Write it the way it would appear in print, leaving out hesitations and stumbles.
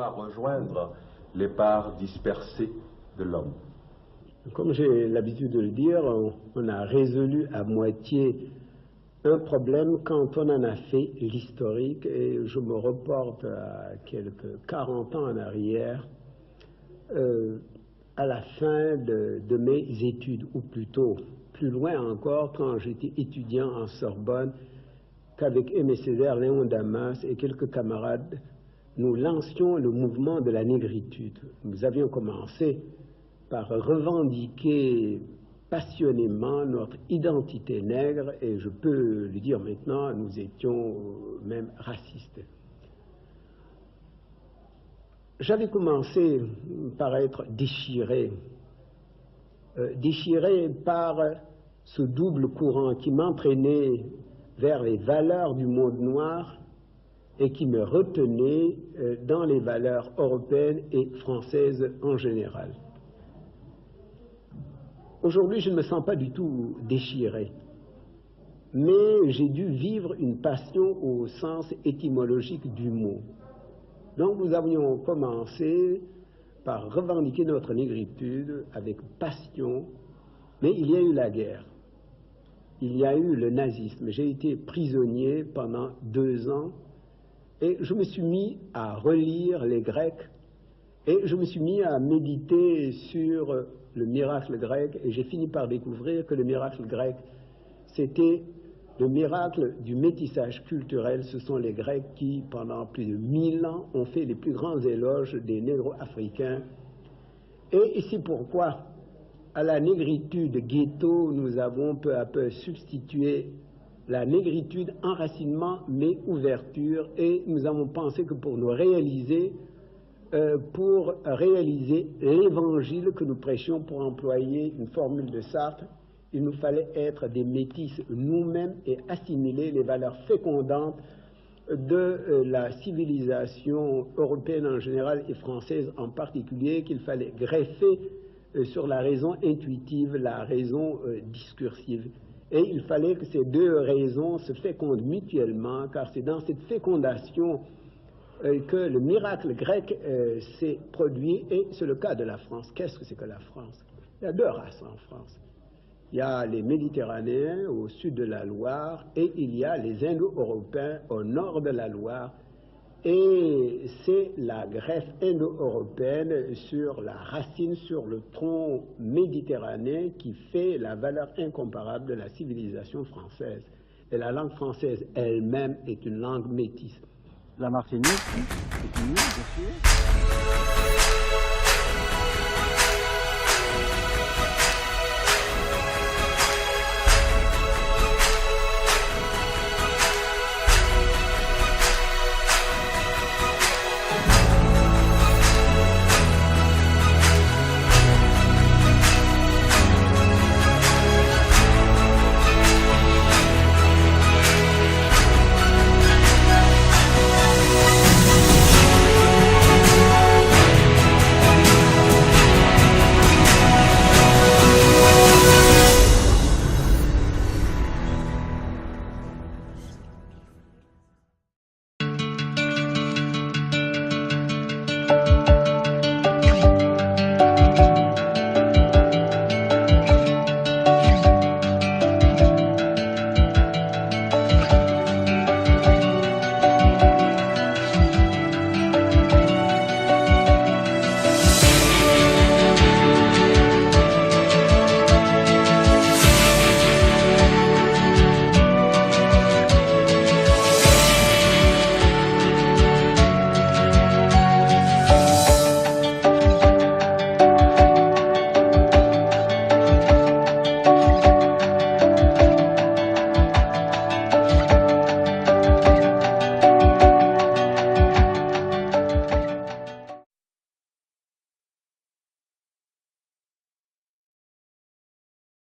pouvoir rejoindre les parts dispersées de l'homme. Comme j'ai l'habitude de le dire, on a résolu à moitié un problème quand on en a fait l'historique, et je me reporte à quelques 40 ans en arrière, à la fin de mes études, ou plutôt plus loin encore quand j'étais étudiant en Sorbonne, qu'avec Aimé Césaire, Léon Damas et quelques camarades, nous lancions le mouvement de la négritude. Nous avions commencé par revendiquer passionnément notre identité nègre, et je peux le dire maintenant, nous étions même racistes. J'avais commencé par être déchiré par ce double courant qui m'entraînait vers les valeurs du monde noir et qui me retenait dans les valeurs européennes et françaises en général. Aujourd'hui, je ne me sens pas du tout déchiré, mais j'ai dû vivre une passion au sens étymologique du mot. Donc nous avions commencé par revendiquer notre négritude avec passion, mais il y a eu la guerre, il y a eu le nazisme. J'ai été prisonnier pendant 2 ans et je me suis mis à relire les Grecs et je me suis mis à méditer sur le miracle grec, et j'ai fini par découvrir que le miracle grec, c'était le miracle du métissage culturel. Ce sont les Grecs qui, pendant plus de 1000 ans, ont fait les plus grands éloges des négro-africains. Et c'est pourquoi, à la négritude ghetto, nous avons peu à peu substitué la négritude enracinement, mais ouverture, et nous avons pensé que pour réaliser l'évangile que nous prêchions, pour employer une formule de Sartre, il nous fallait être des métis nous-mêmes et assimiler les valeurs fécondantes de la civilisation européenne en général et française en particulier, qu'il fallait greffer sur la raison intuitive, la raison discursive. Et il fallait que ces deux raisons se fécondent mutuellement, car c'est dans cette fécondation que le miracle grec s'est produit, et c'est le cas de la France. Qu'est-ce que c'est que la France? Il y a 2 races en France. Il y a les Méditerranéens au sud de la Loire, et il y a les Indo-Européens au nord de la Loire. Et c'est la greffe indo-européenne sur la racine, sur le tronc méditerranéen, qui fait la valeur incomparable de la civilisation française. Et la langue française elle-même est une langue métisse. La Martinique, c'est une île, bien sûr.